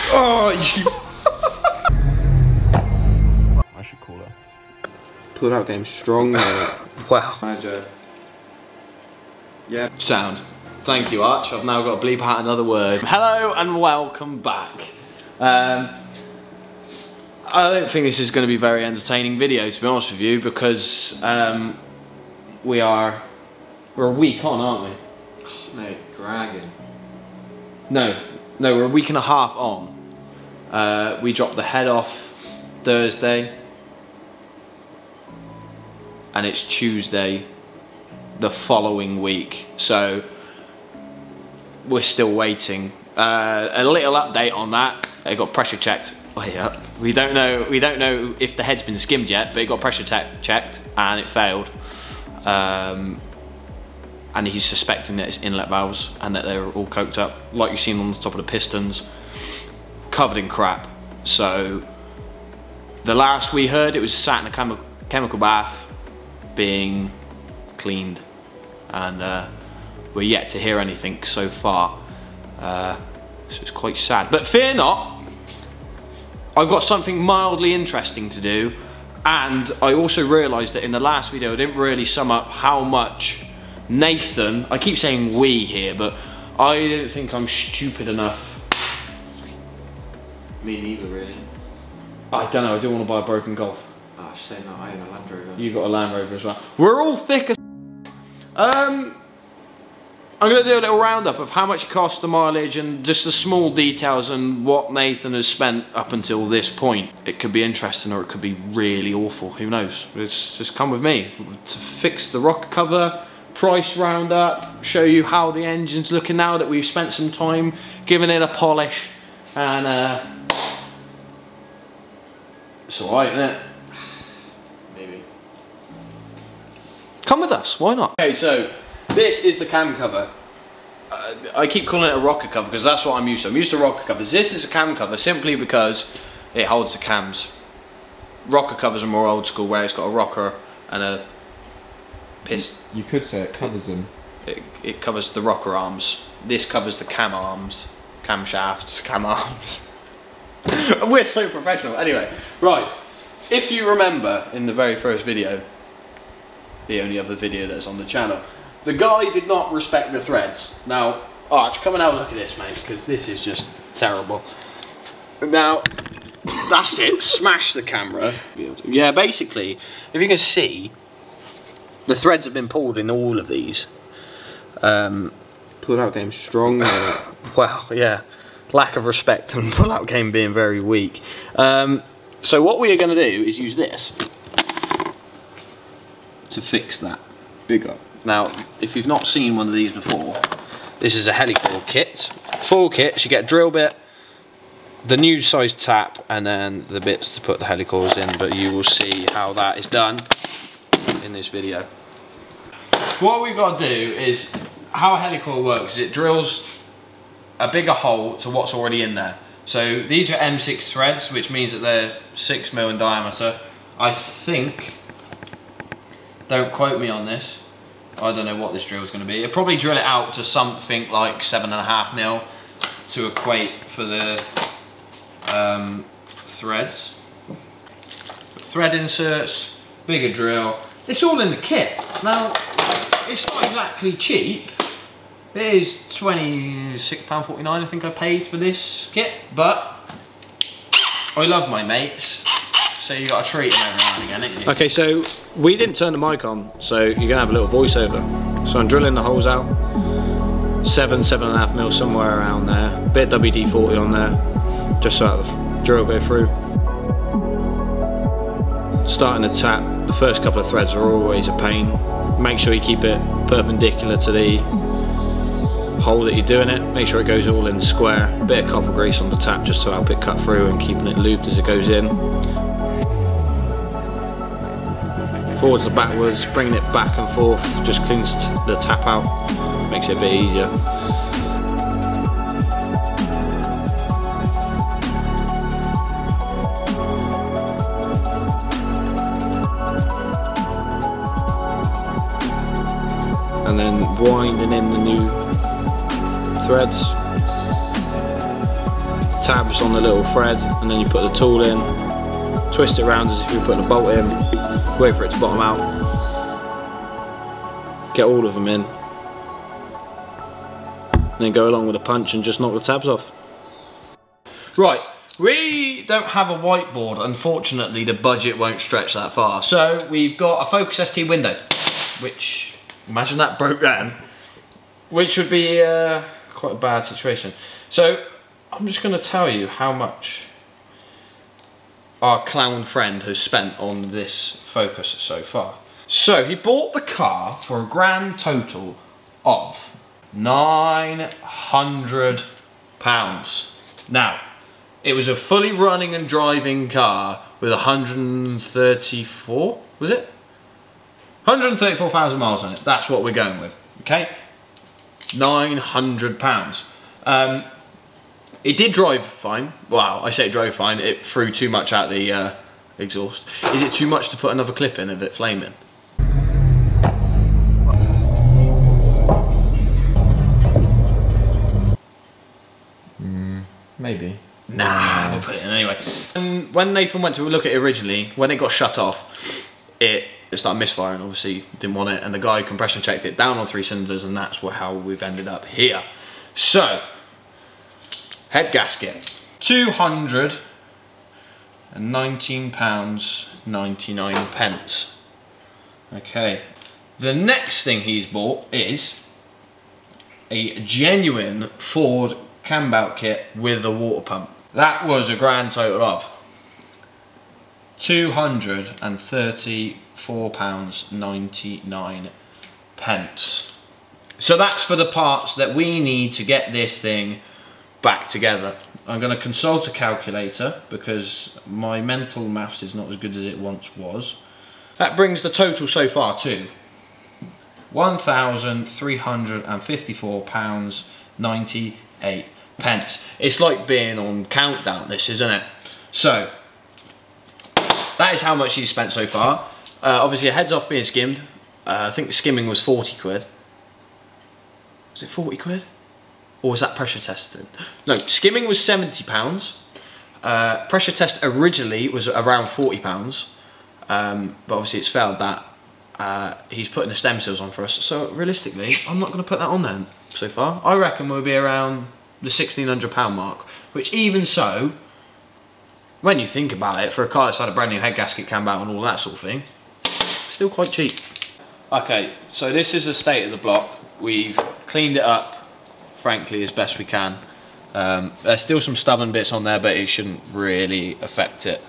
Oh, you. I should call her. Pull out game strong, mate. Wow. Manager. Yeah. Sound. Thank you, Arch. I've now got to bleep out another word. Hello and welcome back. I don't think this is going to be a very entertaining video, to be honest with you, because we're a week on, aren't we? Oh, mate, dragon. No, we're a week and a half on. We dropped the head off Thursday, and it's Tuesday the following week, so we're still waiting. A little update on that. It got pressure checked. Wait up. We don't know if the head's been skimmed yet, but it got pressure checked and it failed. And he's suspecting that it's inlet valves and that they're all coked up, like you've seen on the top of the pistons, covered in crap. So the last we heard, it was sat in a chemical bath being cleaned, and we're yet to hear anything so far. So it's quite sad, but fear not, I've got something mildly interesting to do. And I also realised that in the last video I didn't really sum up how much Nathan, I keep saying we here, but I don't think I'm stupid enough. Me neither, really. I don't know, I do want to buy a broken Golf. Oh, saying that, I own a Land Rover. You got a Land Rover as well. We're all thick as I'm going to do a little roundup of how much it costs, the mileage, and just the small details and what Nathan has spent up until this point. It could be interesting or it could be really awful, who knows. It's just come with me. To fix the rocker cover, price roundup, show you how the engine's looking now that we've spent some time giving it a polish, and it's alright, isn't it? Maybe. Come with us, why not? Okay, so this is the cam cover. I keep calling it a rocker cover because that's what I'm used to. I'm used to rocker covers. This is a cam cover simply because it holds the cams. Rocker covers are more old school, where it's got a rocker and a piston. You could say it covers them. It covers the rocker arms. This covers the cam arms, cam shafts, cam arms. We're so professional. Anyway, right. If you remember in the very first video, the only other video that's on the channel, the guy did not respect the threads. Now, Arch, come and have a look at this, mate, because this is just terrible. Now, that's it. Smash the camera. Yeah, basically, if you can see, the threads have been pulled in all of these. Pull out game strong, mate. Well, yeah. Lack of respect and pull-out game being very weak. So what we are going to do is use this to fix that. Big up. Now, if you've not seen one of these before, this is a helicoil kit. Full kit, you get a drill bit, the new size tap, and then the bits to put the helicoils in, but you will see how that is done in this video. What we've got to do is, how a helicoil works is it drills a bigger hole to what's already in there. So these are M6 threads, which means that they're 6mm in diameter. I think, don't quote me on this, I don't know what this drill is going to be. It'll probably drill it out to something like 7.5mm to equate for the threads. Thread inserts, bigger drill. It's all in the kit. Now, it's not exactly cheap. It is £26.49 I think I paid for this kit, but I love my mates, so you got to treat them every now and again, ain't you? Okay, so we didn't turn the mic on, so you're going to have a little voiceover. So I'm drilling the holes out, 7.5mm, somewhere around there, bit of WD-40 on there, just so the drill bit through. Starting the tap, the first couple of threads are always a pain. Make sure you keep it perpendicular to the hole that you're doing it. Make sure it goes all in square. A bit of copper grease on the tap just to help it cut through and keeping it looped as it goes in. Forwards and backwards, bringing it back and forth, just cleans the tap out, makes it a bit easier. And then winding in the new threads. tabs on the little thread, and then you put the tool in, twist it around as if you're putting a bolt in, wait for it to bottom out, get all of them in, and then go along with a punch and just knock the tabs off. Right, we don't have a whiteboard, unfortunately the budget won't stretch that far, so we've got a Focus ST window, which, imagine that broke down, which would be quite a bad situation. So I'm just going to tell you how much our clown friend has spent on this Focus so far. So he bought the car for a grand total of £900. Now, it was a fully running and driving car with 134, was it? 134,000 miles on it. That's what we're going with, okay? £900. It did drive fine. Well, I say it drove fine. It threw too much out the exhaust. Is it too much to put another clip in of it flaming? Maybe. Nah, we'll put it in anyway. And when Nathan went to look at it originally, when it got shut off, it started misfiring, obviously didn't want it, and the guy compression checked it down on 3 cylinders, and that's how we've ended up here. So, head gasket, £219.99. Okay, the next thing he's bought is a genuine Ford cam belt kit with a water pump. That was a grand total of £234.99. So that's for the parts that we need to get this thing back together. I'm going to consult a calculator because my mental maths is not as good as it once was. That brings the total so far to £1,354.98. It's like being on countdown, this, isn't it? So that is how much he's spent so far. Obviously a heads off being skimmed. I think the skimming was 40 quid. Was it 40 quid? Or was that pressure tested? No, skimming was £70. Pressure test originally was around £40. But obviously it's failed that. He's putting the stem seals on for us. So realistically, I'm not going to put that on then so far. I reckon we'll be around the £1,600 mark. Which even so, when you think about it, for a car that's had a brand new head gasket, cam out and all that sort of thing, still quite cheap. Okay, so this is the state of the block. We've cleaned it up, frankly, as best we can. There's still some stubborn bits on there, but it shouldn't really affect it.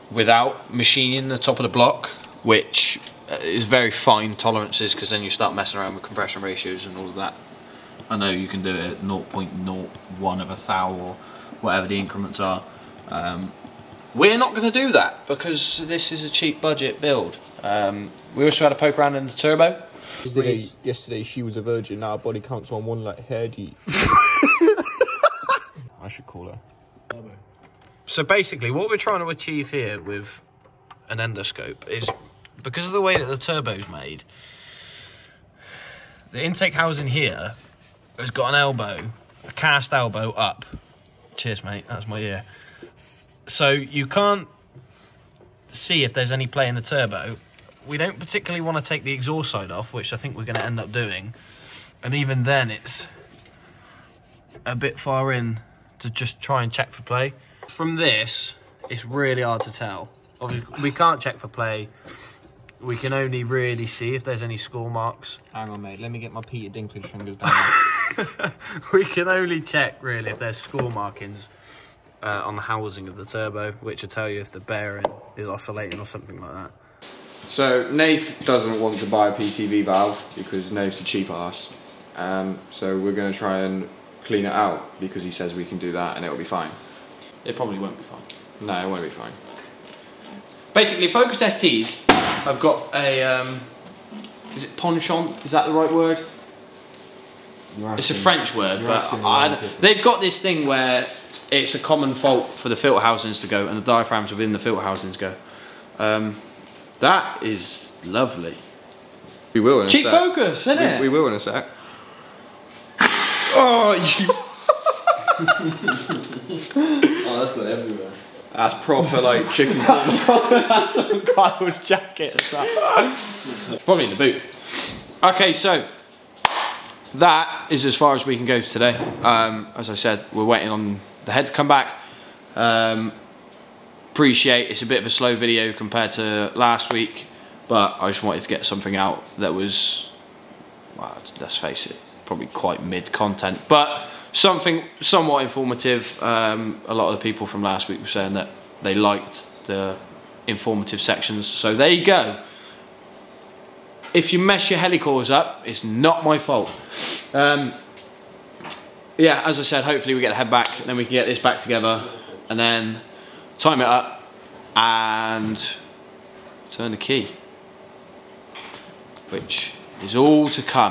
Without machining the top of the block, which is very fine tolerances, because then you start messing around with compression ratios and all of that. I know you can do it at 0.01 of a thou or whatever the increments are. We're not going to do that because this is a cheap budget build. We also had a poke around in the turbo. Yesterday she was a virgin, now her body counts on one like Hardy. I should call her. So basically what we're trying to achieve here with an endoscope is, because of the way that the turbo's made, the intake housing here has got an elbow, a cast elbow up. Cheers mate, that's my ear. So you can't see if there's any play in the turbo. We don't particularly want to take the exhaust side off, which I think we're going to end up doing. And even then it's a bit far in to just try and check for play. From this, it's really hard to tell. Obviously, we can't check for play. We can only really see if there's any score marks. Hang on mate, let me get my Peter Dinklage fingers down. We can only check really if there's score markings on the housing of the turbo, which will tell you if the bearing is oscillating or something like that. So Nath doesn't want to buy a PCV valve because Nath's a cheap ass. So we're going to try and clean it out because he says we can do that and it'll be fine. It probably won't be fine. No, it won't be fine. Basically, Focus STs have got a, is it penchant? Is that the right word? It's a French word, but they've got this thing where it's a common fault for the filter housings to go and the diaphragms within the filter housings go. That is lovely. We will in a sec. Cheap Focus, isn't it? We will in a sec. Oh, you... Oh, that's got everywhere. That's proper like chicken. That's on Kyle's jacket. It's probably in the boot. Okay, so that is as far as we can go today. As I said, we're waiting on the head to come back. Appreciate it's a bit of a slow video compared to last week, but I just wanted to get something out that was, well, let's face it, probably quite mid content, but something somewhat informative. A lot of the people from last week were saying that they liked the informative sections, so there you go. If you mess your helicoils up, it's not my fault. Yeah, as I said, hopefully we get the head back, and then we can get this back together, and then time it up and turn the key, which is all to come.